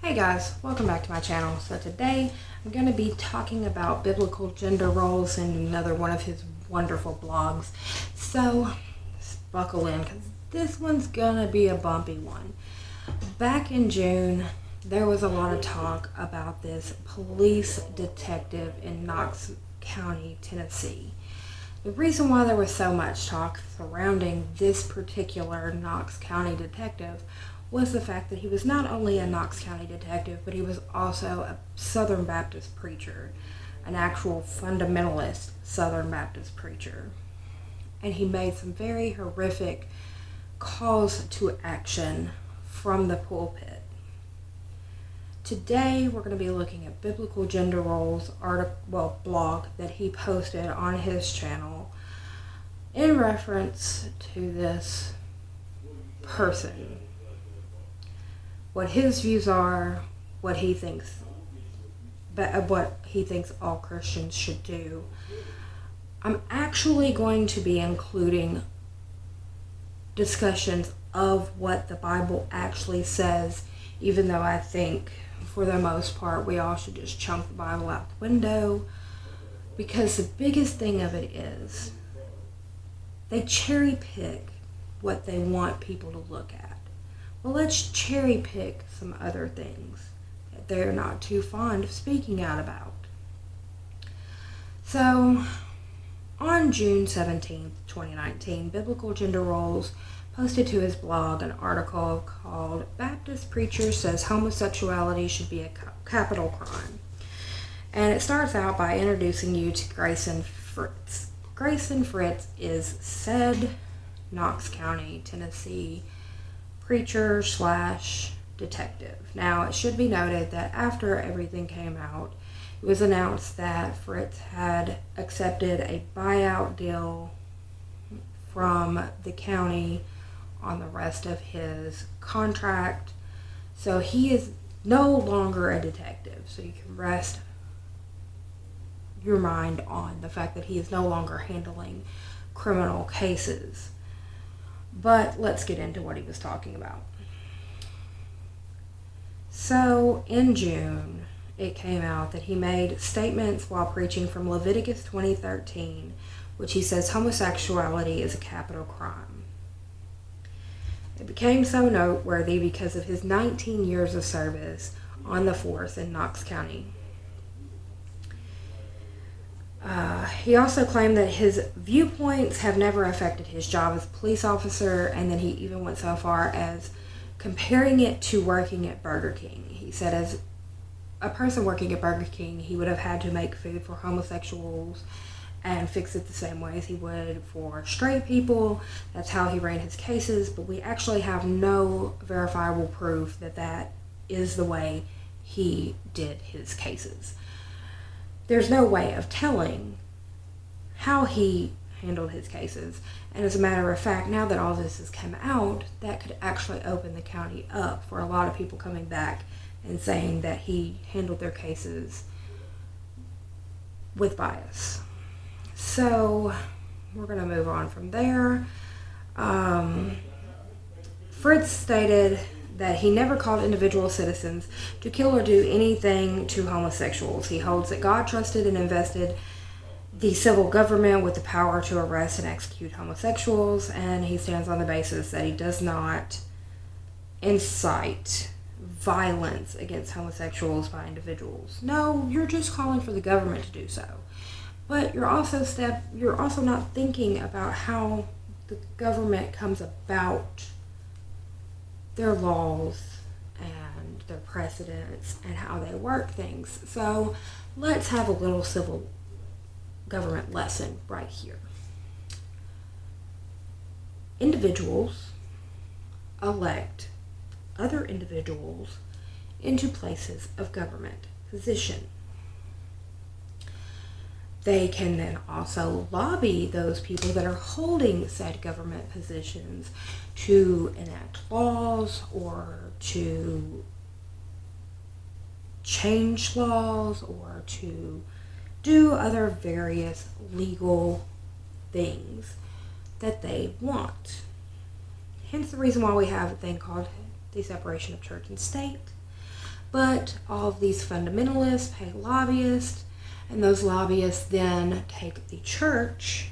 Hey guys, welcome back to my channel. So today I'm going to be talking about biblical gender roles in another one of his wonderful blogs. So buckle in because this one's going to be a bumpy one. Back in June, there was a lot of talk about this police detective in Knox County, Tennessee. The reason why there was so much talk surrounding this particular Knox County detective was the fact that he was not only a Knox County detective, but he was also a Southern Baptist preacher, an actual fundamentalist Southern Baptist preacher. And he made some very horrific calls to action from the pulpit. Today, we're going to be looking at Biblical Gender Roles blog that he posted on his channel in reference to this person. What his views are, what he thinks all Christians should do. I'm actually going to be including discussions of what the Bible actually says, even though I think for the most part we all should just chunk the Bible out the window, because the biggest thing of it is they cherry pick what they want people to look at. Well, let's cherry pick some other things that they're not too fond of speaking out about. So, on June 17th, 2019, Biblical Gender Roles posted to his blog an article called "Baptist Preacher Says Homosexuality Should Be a Capital Crime." And it starts out by introducing you to Grayson Fritz. Grayson Fritz is said Knox County, Tennessee preacher / detective. Now, it should be noted that after everything came out, it was announced that Fritz had accepted a buyout deal from the county on the rest of his contract. So he is no longer a detective. So you can rest your mind on the fact that he is no longer handling criminal cases. But let's get into what he was talking about. So in June, it came out that he made statements while preaching from Leviticus 20:13, which he says homosexuality is a capital crime. It became so noteworthy because of his 19 years of service on the force in Knox County. He also claimed that his viewpoints have never affected his job as a police officer, and then he even went so far as comparing it to working at Burger King. He said as a person working at Burger King, he would have had to make food for homosexuals and fix it the same way as he would for straight people. That's how he ran his cases, but we actually have no verifiable proof that that is the way he did his cases. There's no way of telling how he handled his cases. And as a matter of fact, now that all this has come out, that could actually open the county up for a lot of people coming back and saying that he handled their cases with bias. So we're going to move on from there. Fritz stated that he never called individual citizens to kill or do anything to homosexuals. He holds that God trusted and invested the civil government with the power to arrest and execute homosexuals, and he stands on the basis that he does not incite violence against homosexuals by individuals. No, you're just calling for the government to do so. But you're also not thinking about how the government comes about their laws and their precedents and how they work things. So let's have a little civil government lesson right here. Individuals elect other individuals into places of government position. They can then also lobby those people that are holding said government positions to enact laws or to change laws or to do other various legal things that they want. Hence the reason why we have a thing called the separation of church and state. But all of these fundamentalists pay lobbyists, and those lobbyists then take the church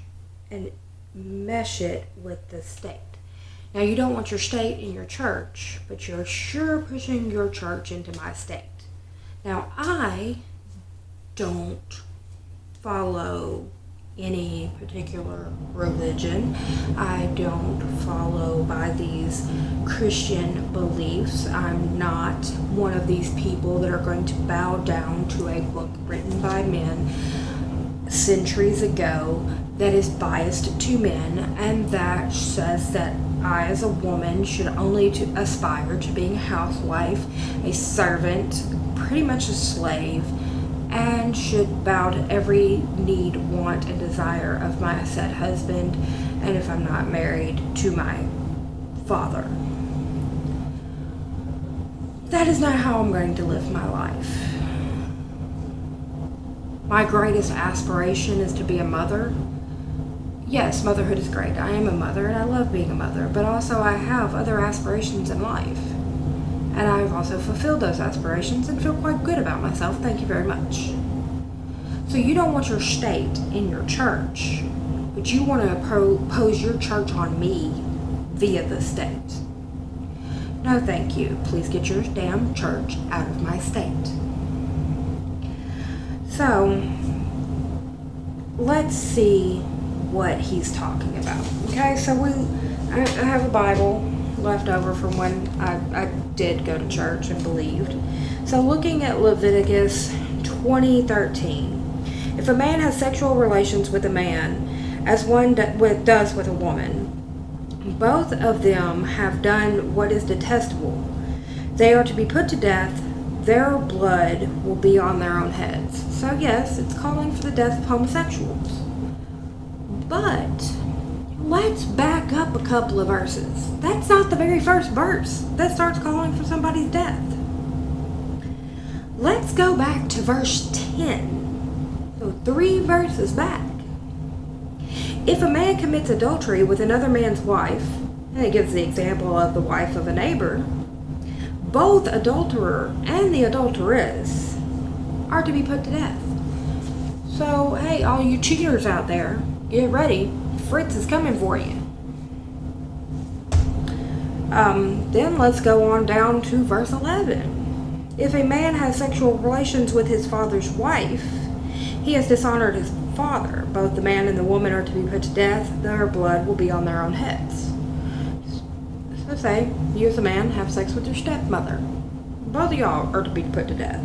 and mesh it with the state. Now, you don't want your state in your church, but you're sure pushing your church into my state. Now, I don't follow any particular religion. I don't follow by these Christian beliefs. I'm not one of these people that are going to bow down to a book written by men centuries ago that is biased to men and that says that I as a woman should only aspire to being a housewife, a servant, pretty much a slave, and should bow to every need, want, and desire of my said husband, and if I'm not married, to my father. That is not how I'm going to live my life. My greatest aspiration is to be a mother. Yes, motherhood is great. I am a mother and I love being a mother, but also I have other aspirations in life. And I've also fulfilled those aspirations and feel quite good about myself. Thank you very much. So you don't want your state in your church, but you want to impose your church on me via the state. No, thank you. Please get your damn church out of my state. So, let's see what he's talking about. Okay, so I have a Bible left over from when I did go to church and believed. So looking at Leviticus 20:13, if a man has sexual relations with a man, as one does with a woman, both of them have done what is detestable. They are to be put to death. Their blood will be on their own heads. So yes, it's calling for the death of homosexuals. But let's back up a couple of verses. That's not the very first verse that starts calling for somebody's death. Let's go back to verse 10. So 3 verses back. If a man commits adultery with another man's wife, and it gives the example of the wife of a neighbor, both adulterer and the adulteress are to be put to death. So, hey, all you cheaters out there, get ready. Fritz is coming for you. Then let's go on down to verse 11. If a man has sexual relations with his father's wife, he has dishonored his father. Both the man and the woman are to be put to death. Their blood will be on their own heads. So say, you as a man have sex with your stepmother. Both of y'all are to be put to death.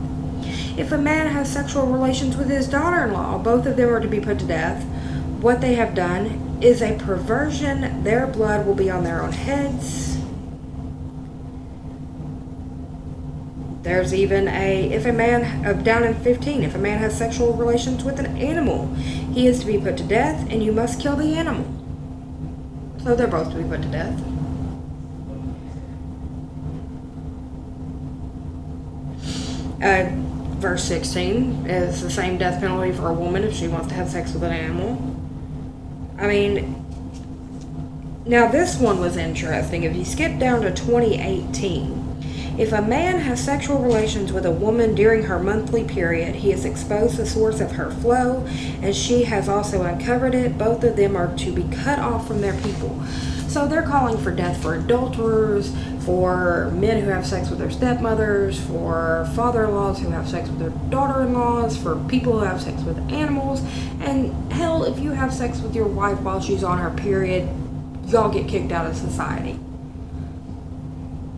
If a man has sexual relations with his daughter-in-law, both of them are to be put to death. What they have done is a perversion. Their blood will be on their own heads. There's even if a man, down in 15, if a man has sexual relations with an animal, he is to be put to death, and you must kill the animal. So they're both to be put to death. Verse 16 is the same death penalty for a woman if she wants to have sex with an animal. I mean, now this one was interesting. If you skip down to 2018, if a man has sexual relations with a woman during her monthly period, he has exposed the source of her flow, and she has also uncovered it. Both of them are to be cut off from their people. So they're calling for death for adulterers, for men who have sex with their stepmothers, for father-in-laws who have sex with their daughter-in-laws, for people who have sex with animals, and hell, if you have sex with your wife while she's on her period, y'all get kicked out of society.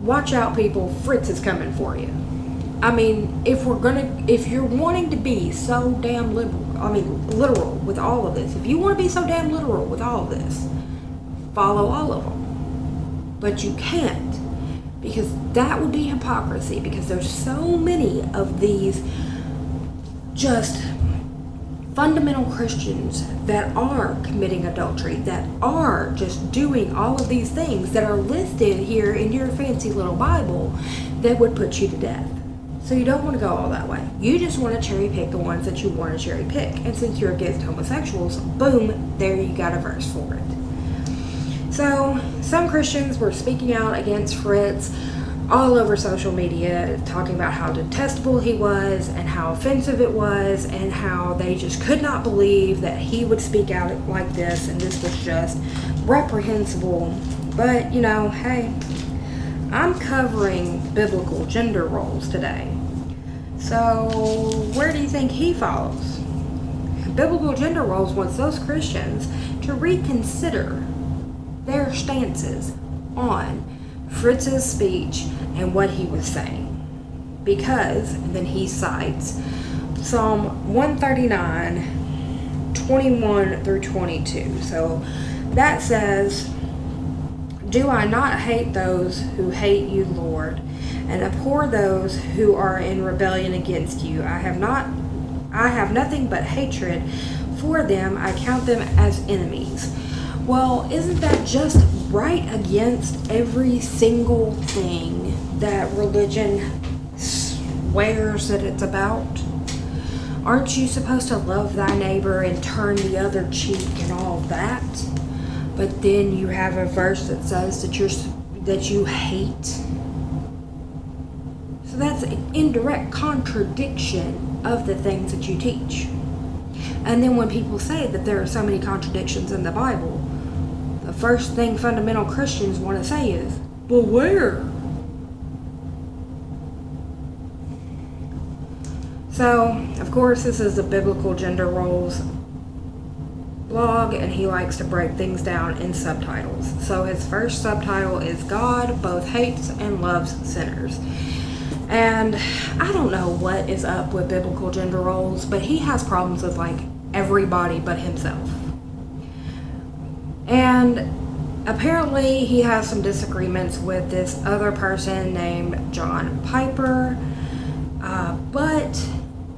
Watch out, people. Fritz is coming for you. I mean, if you're wanting to be so damn literal with all of this, if you want to be so damn literal with all of this, follow all of them. But you can't, because that would be hypocrisy, because there's so many of these just fundamental Christians that are committing adultery, that are just doing all of these things that are listed here in your fancy little Bible that would put you to death. So you don't want to go all that way. You just want to cherry pick the ones that you want to cherry pick. And since you're against homosexuals, boom, there you got a verse for it. So some Christians were speaking out against Fritz all over social media talking about how detestable he was and how offensive it was and how they just could not believe that he would speak out like this, and this was just reprehensible. But, you know, hey, I'm covering biblical gender roles today. So where do you think he follows? Biblical gender roles wants those Christians to reconsider their stances on Fritz's speech and what he was saying. Because then he cites Psalm 139, 21 through 22. So that says, "Do I not hate those who hate you, Lord, and abhor those who are in rebellion against you? I have nothing but hatred for them. I count them as enemies." Well, isn't that just right against every single thing that religion swears that it's about? Aren't you supposed to love thy neighbor and turn the other cheek and all that? But then you have a verse that says that you hate. So that's an indirect contradiction of the things that you teach. And then when people say that there are so many contradictions in the Bible, the first thing fundamental Christians want to say is, "Well, where?" So, of course, this is a biblical gender roles blog, and he likes to break things down in subtitles. So his first subtitle is "God both hates and loves sinners." And I don't know what is up with biblical gender roles, but he has problems with like everybody but himself. And apparently he has some disagreements with this other person named John Piper, but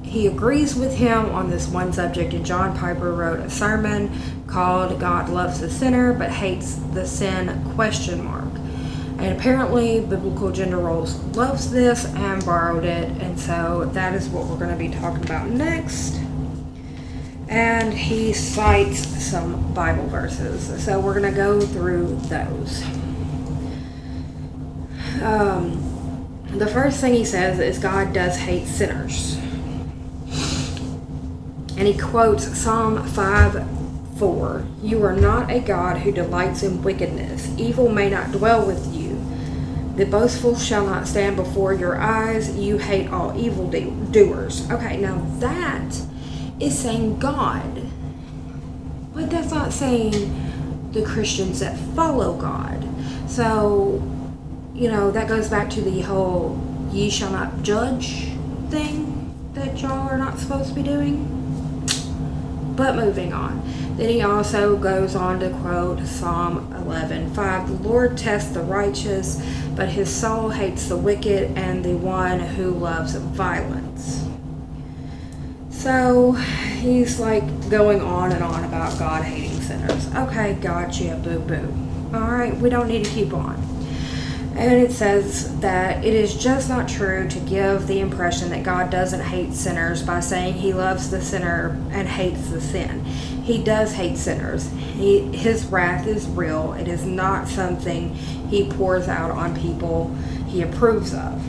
he agrees with him on this one subject. And John Piper wrote a sermon called "God Loves the Sinner but Hates the Sin?" And apparently Biblical Gender Roles loves this and borrowed it, and so that is what we're going to be talking about next. And he cites some Bible verses, so we're going to go through those. The first thing he says is God does hate sinners. And he quotes Psalm 5:4. "You are not a God who delights in wickedness. Evil may not dwell with you. The boastful shall not stand before your eyes. You hate all evil doers." Okay, now that is saying God. But that's not saying the Christians that follow God. So, you know, that goes back to the whole "ye shall not judge" thing that y'all are not supposed to be doing. But moving on. Then he also goes on to quote Psalm 11:5. "The Lord tests the righteous, but his soul hates the wicked and the one who loves violence." So he's like going on and on about God hating sinners. Okay, gotcha, boo-boo. Alright, we don't need to keep on. And it says that it is just not true to give the impression that God doesn't hate sinners by saying he loves the sinner and hates the sin. He does hate sinners. His wrath is real. It is not something he pours out on people he approves of.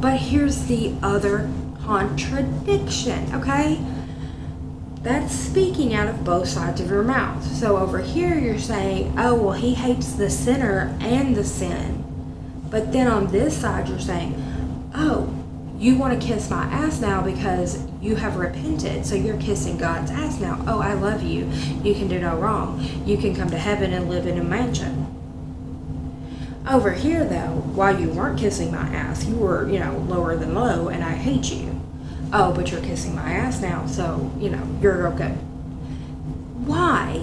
But here's the other contradiction, okay? That's speaking out of both sides of your mouth. So over here you're saying, oh, well, he hates the sinner and the sin. But then on this side you're saying, oh, you want to kiss my ass now because you have repented, so you're kissing God's ass now. Oh, I love you. You can do no wrong. You can come to heaven and live in a mansion. Over here, though, while you weren't kissing my ass, you were, lower than low, and I hate you. Oh, but you're kissing my ass now, so, you're okay. Why?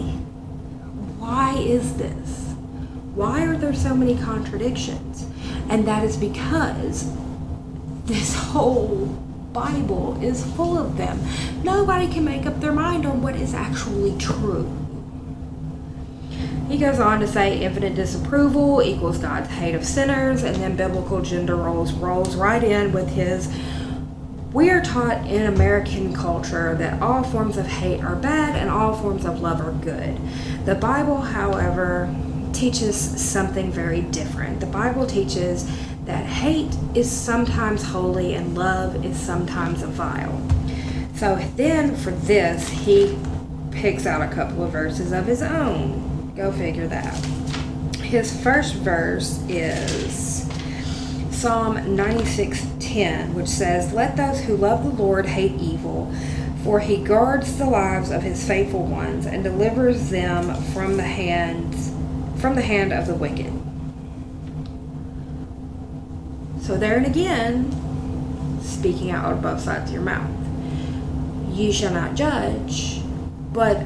Why is this? Why are there so many contradictions? And that is because this whole Bible is full of them. Nobody can make up their mind on what is actually true. He goes on to say infinite disapproval equals God's hate of sinners, and then biblical gender roles rolls right in with his, we are taught in American culture that all forms of hate are bad and all forms of love are good. The Bible, however, teaches something very different. The Bible teaches that hate is sometimes holy and love is sometimes vile. So then for this, he picks out a couple of verses of his own. Go figure that. His first verse is Psalm 96:10, which says, "Let those who love the Lord hate evil, for he guards the lives of his faithful ones and delivers them from the hand of the wicked." So there and again, speaking out of both sides of your mouth. Ye shall not judge, but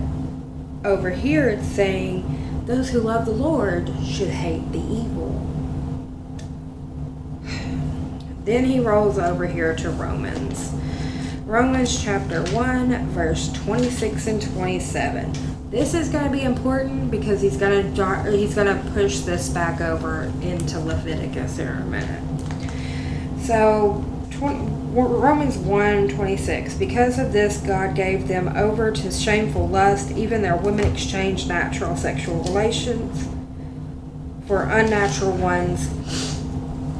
over here it's saying those who love the Lord should hate the evil. Then he rolls over here to Romans. Romans chapter 1, verse 26 and 27. This is going to be important because he's going to push this back over into Leviticus in a minute. So Romans 1:26. Because of this, God gave them over to shameful lust. Even their women exchanged natural sexual relations for unnatural ones,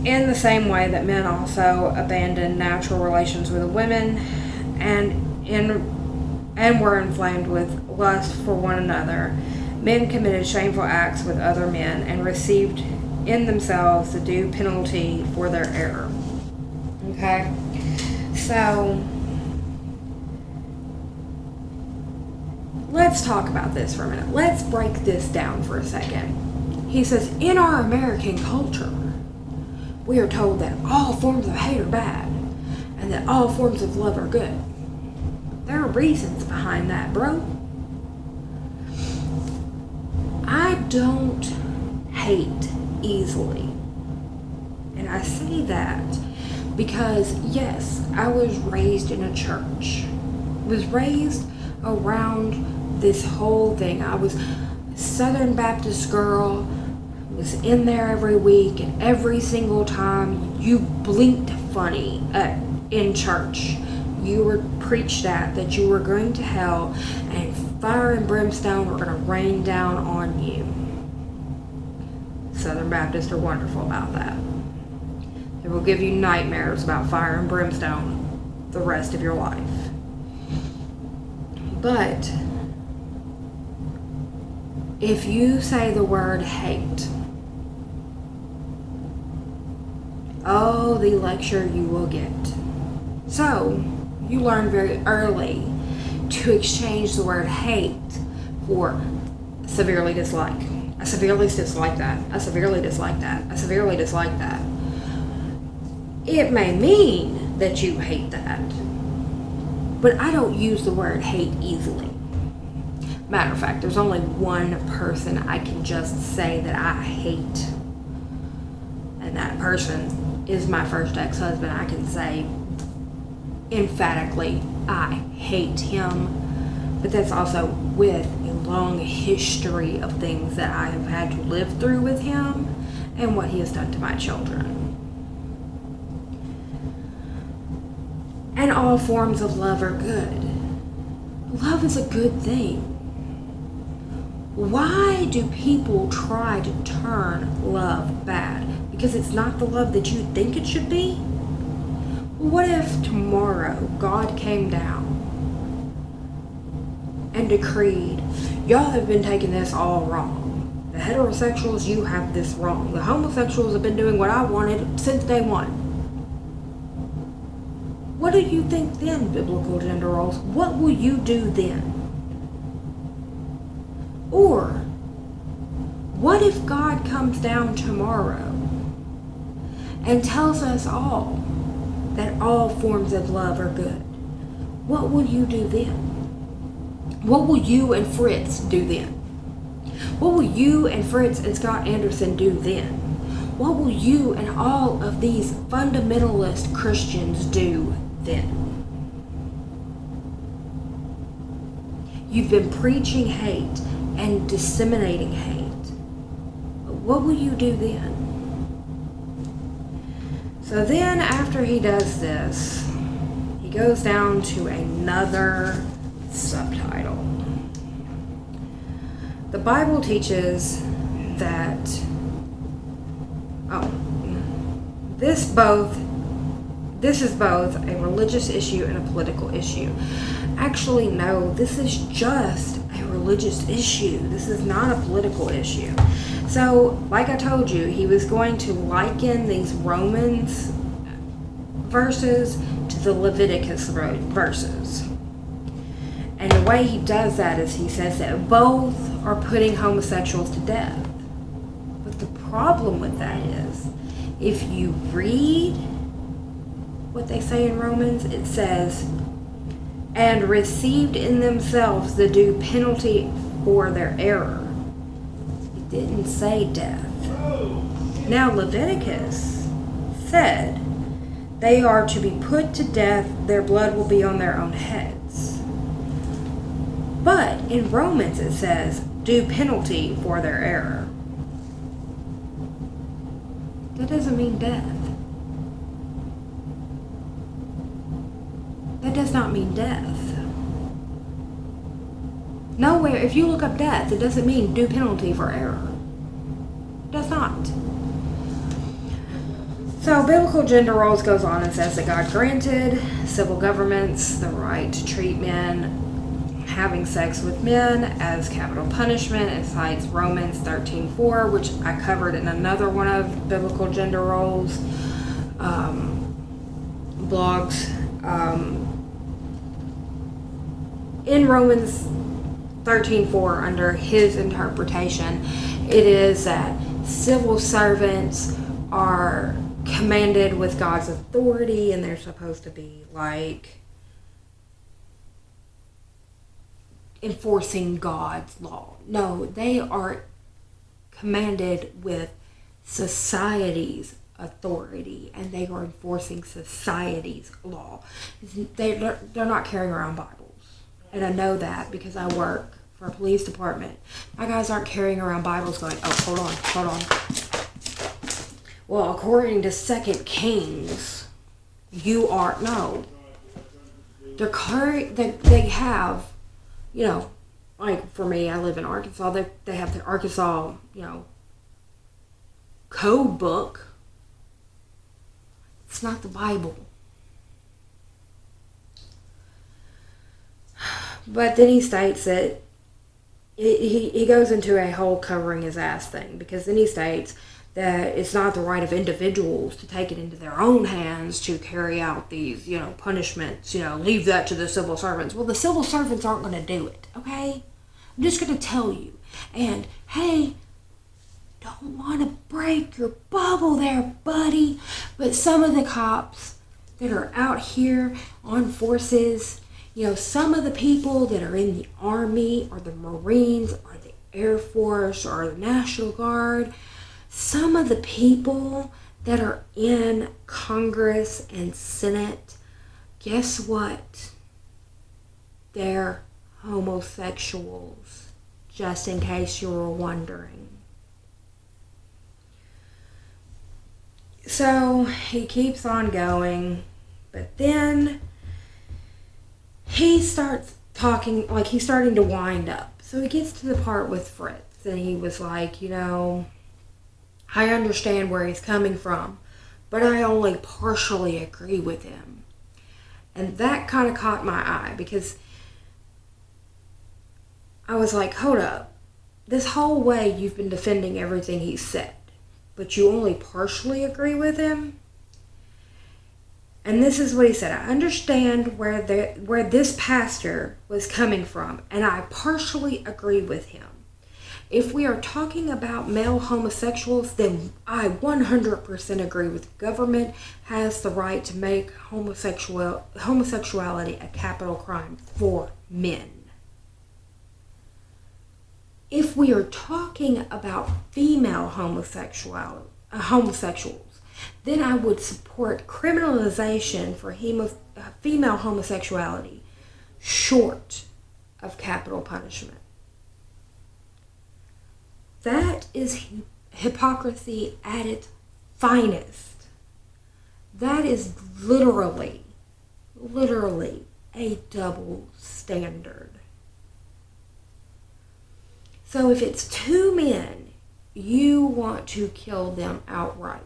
in the same way that men also abandoned natural relations with women and were inflamed with lust for one another. Men committed shameful acts with other men and received in themselves the due penalty for their error. Okay? So, let's talk about this for a minute. Let's break this down for a second. He says, in our American culture, we are told that all forms of hate are bad and that all forms of love are good. There are reasons behind that, bro. I don't hate easily. And I say that because, yes, I was raised in a church. I was raised around this whole thing. I was a Southern Baptist girl, was in there every week, and every single time you blinked funny in church, you were preached at that you were going to hell and fire and brimstone were going to rain down on you. Southern Baptists are wonderful about that. They will give you nightmares about fire and brimstone the rest of your life. But if you say the word hate, oh, the lecture you will get. So, you learn very early to exchange the word hate for severely dislike. I severely dislike that. I severely dislike that. I severely dislike that. It may mean that you hate that, but I don't use the word hate easily. Matter of fact, there's only one person I can just say that I hate, and that person is my first ex-husband. I can say emphatically, I hate him, but that's also with a long history of things that I have had to live through with him and what he has done to my children. And all forms of love are good. Love is a good thing. Why do people try to turn love bad? Because it's not the love that you think it should be? What if tomorrow God came down and decreed, y'all have been taking this all wrong. The heterosexuals, you have this wrong. The homosexuals have been doing what I wanted since day one. What do you think then, biblical gender roles? What will you do then? Or, what if God comes down tomorrow and tells us all that all forms of love are good? What will you do then? What will you and Fritz do then? What will you and Fritz and Scott Anderson do then? What will you and all of these fundamentalist Christians do then? You've been preaching hate and disseminating hate. What will you do then? So then after he does this, he goes down to another subtitle. The Bible teaches that this is both a religious issue and a political issue. Actually, no, this is just a religious issue. This is not a political issue. So, like I told you, he was going to liken these Romans verses to the Leviticus verses. And the way he does that is he says that both are putting homosexuals to death. But the problem with that is, if you read what they say in Romans, it says, and received in themselves the due penalty for their error. It didn't say death. Now Leviticus said they are to be put to death, their blood will be on their own heads. But in Romans it says due penalty for their error. That doesn't mean death. That does not mean death. Nowhere, if you look up death, it doesn't mean due penalty for error. It does not. So, biblical gender roles goes on and says that God granted civil governments the right to treat men having sex with men as capital punishment. It cites Romans 13:4, which I covered in another one of biblical gender roles blogs. In Romans 13:4, under his interpretation, it is that civil servants are commanded with God's authority, and they're supposed to be like enforcing God's law. No, they are commanded with society's authority, and they are enforcing society's law. They're not carrying around Bibles. And I know that because I work for a police department. My guys aren't carrying around Bibles going, oh, hold on. Well, according to 2 Kings, you are, no. They have, you know, like for me, I live in Arkansas, they have the Arkansas, you know, code book. It's not the Bible. But then he states that he goes into a whole covering his ass thing, because then he states that it's not the right of individuals to take it into their own hands to carry out these, you know, punishments, you know, leave that to the civil servants. Well, the civil servants aren't going to do it, okay? I'm just going to tell you. And, hey, don't want to break your bubble there, buddy, but some of the cops that are out here on forces, you know, some of the people that are in the Army or the Marines or the Air Force or the National Guard, some of the people that are in Congress and Senate, guess what? They're homosexuals, just in case you were wondering. So he keeps on going, but then he starts talking, like he's starting to wind up. So he gets to the part with Fritz, and he was like, you know, I understand where he's coming from, but I only partially agree with him. And that kind of caught my eye, because I was like, hold up. This whole way you've been defending everything he said, but you only partially agree with him? And this is what he said. I understand where this pastor was coming from, and I partially agree with him. If we are talking about male homosexuals, then I 100% agree with the government has the right to make homosexuality a capital crime for men. If we are talking about female homosexuals, then I would support criminalization for female homosexuality short of capital punishment. That is hypocrisy at its finest. That is literally a double standard. So if it's two men, you want to kill them outright.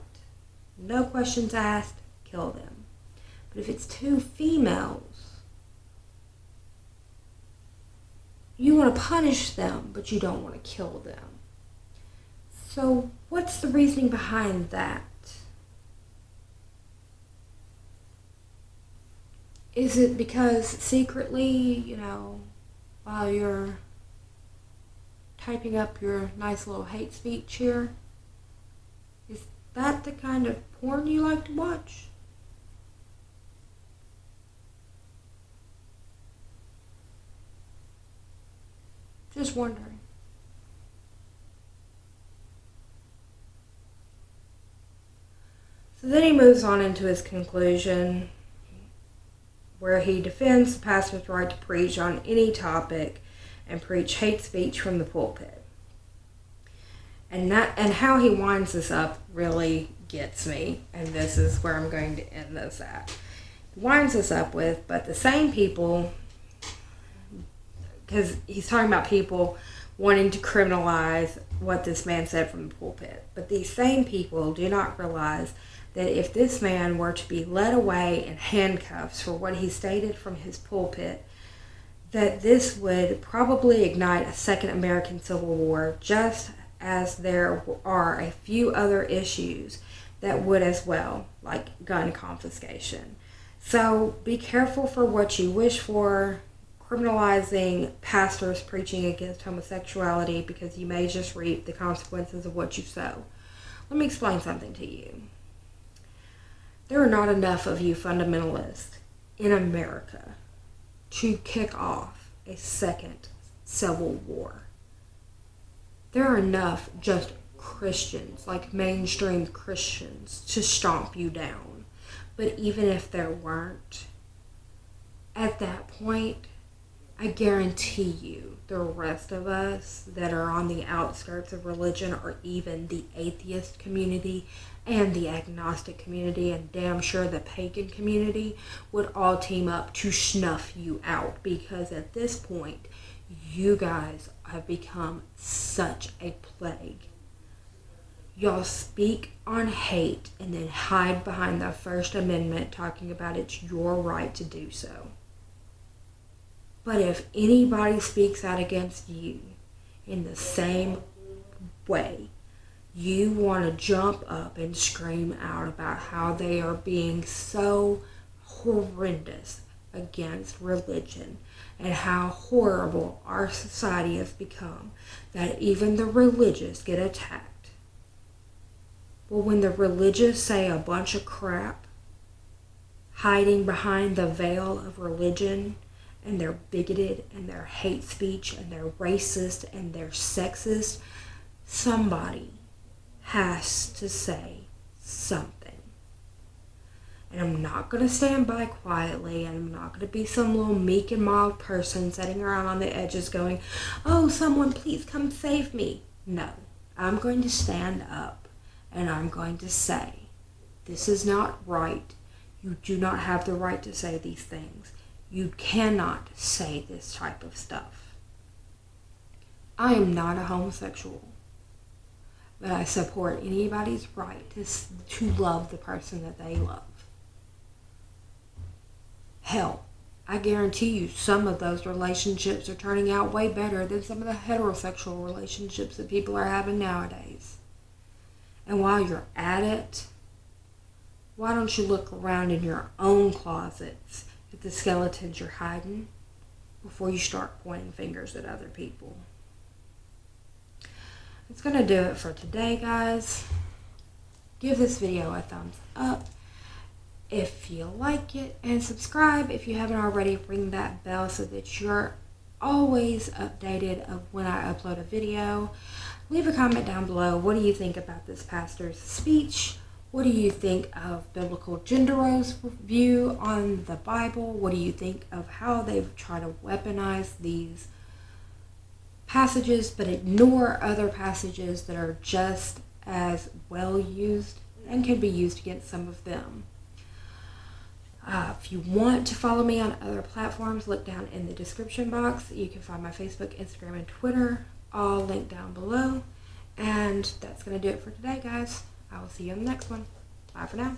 No questions asked, kill them. But if it's two females, you want to punish them, but you don't want to kill them. So what's the reasoning behind that? Is it because secretly, while you're typing up your nice little hate speech here, is that the kind of porn you like to watch? Just wondering. So then he moves on into his conclusion, where he defends the pastor's right to preach on any topic and preach hate speech from the pulpit. And how he winds this up really gets me, and this is where I'm going to end this at. He winds this up with, but the same people, because he's talking about people wanting to criminalize what this man said from the pulpit. But these same people do not realize that if this man were to be led away in handcuffs for what he stated from his pulpit, that this would probably ignite a second American Civil War, just as there are a few other issues that would as well, like gun confiscation. So be careful for what you wish for, criminalizing pastors preaching against homosexuality, because you may just reap the consequences of what you sow. Let me explain something to you. There are not enough of you fundamentalists in America to kick off a second civil war. There are enough just Christians, like mainstream Christians, to stomp you down. But even if there weren't, at that point, I guarantee you the rest of us that are on the outskirts of religion, or even the atheist community and the agnostic community, and damn sure the pagan community, would all team up to snuff you out, because at this point you guys have become such a plague. Y'all speak on hate and then hide behind the First Amendment talking about it's your right to do so. But if anybody speaks out against you in the same way, you want to jump up and scream out about how they are being so horrendous against religion and how horrible our society has become, that even the religious get attacked. Well, when the religious say a bunch of crap, hiding behind the veil of religion, and they're bigoted, and they're hate speech, and they're racist, and they're sexist, somebody has to say something. And I'm not going to stand by quietly, and I'm not going to be some little meek and mild person sitting around on the edges going, oh, someone please come save me. No, I'm going to stand up, and I'm going to say, this is not right. You do not have the right to say these things. You cannot say this type of stuff. I am not a homosexual, but I support anybody's right to love the person that they love. Hell, I guarantee you some of those relationships are turning out way better than some of the heterosexual relationships that people are having nowadays. And while you're at it, why don't you look around in your own closets at the skeletons you're hiding before you start pointing fingers at other people? That's going to do it for today, guys. Give this video a thumbs up if you like it, and subscribe if you haven't already. Ring that bell so that you're always updated of when I upload a video. Leave a comment down below. What do you think about this pastor's speech? What do you think of biblical gender roles view on the Bible? What do you think of how they've tried to weaponize these passages but ignore other passages that are just as well used and can be used against some of them? If you want to follow me on other platforms, look down in the description box. You can find my Facebook, Instagram, and Twitter, all linked down below. And that's going to do it for today, guys. I will see you on the next one. Bye for now.